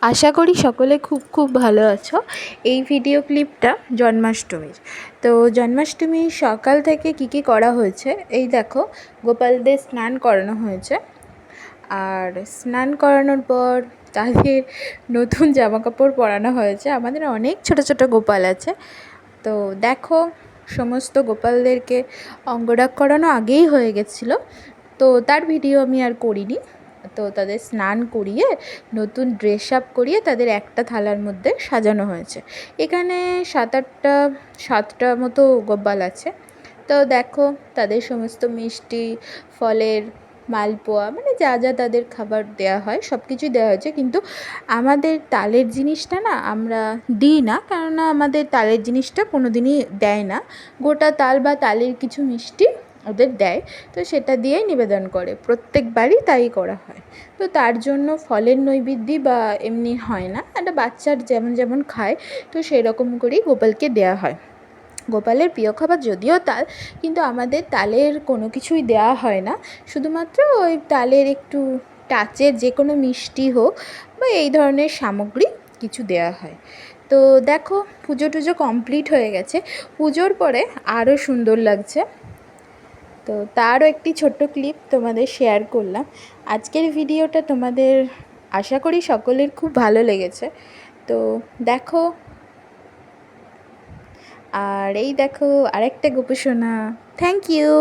আশা করি সকলে খুব খুব ভালো আছো। এই ভিডিও ক্লিপটা জন্মাষ্টমীর। তো জন্মাষ্টমীর সকাল থেকে কি করা হয়েছে এই দেখো, গোপালদের স্নান করানো হয়েছে। আর স্নান করানোর পর তাদের নতুন জামাকাপড় পরানো হয়েছে। আমাদের অনেক ছোট ছোট গোপাল আছে। তো দেখো, সমস্ত গোপালদেরকে অঙ্গরাগ করানো আগেই হয়ে গেছিলো, তো তার ভিডিও আমি আর করিনি। তো তাদের স্নান করিয়ে নতুন ড্রেস আপ করিয়ে তাদের একটা থালার মধ্যে সাজানো হয়েছে। এখানে সাতটা মতো গোপাল আছে। তো দেখো, তাদের সমস্ত মিষ্টি, ফলের মালপোয়া, মানে যা যা তাদের খাবার দেওয়া হয় সব কিছুই দেওয়া হয়েছে। কিন্তু আমাদের তালের জিনিসটা না আমরা দিই না, কেননা আমাদের তালের জিনিসটা কোনো দিনই দেয় না। গোটা তাল বা তালের কিছু মিষ্টি ওদের দেয়, তো সেটা দিয়েই নিবেদন করে, প্রত্যেকবারই তাই করা হয়। তো তার জন্য ফলের নৈবেদ্য বা এমনি হয় না, একটা বাচ্চার যেমন যেমন খায় তো সেই রকম করেই গোপালকে দেওয়া হয়। গোপালের প্রিয় খাবার যদিও তাল, কিন্তু আমাদের তালের কোনো কিছুই দেওয়া হয় না, শুধুমাত্র ওই তালের একটু টাচের যে কোনো মিষ্টি হোক বা এই ধরনের সামগ্রী কিছু দেওয়া হয়। তো দেখো, পুজো টুজো কমপ্লিট হয়ে গেছে। পুজোর পরে আরও সুন্দর লাগছে, তো তারও একটি ছোট্ট ক্লিপ তোমাদের শেয়ার করলাম। আজকের ভিডিওটা তোমাদের আশা করি সকলের খুব ভালো লেগেছে। তো দেখো, আর এই দেখো আরেকটা গোপুসোনা। Thank you.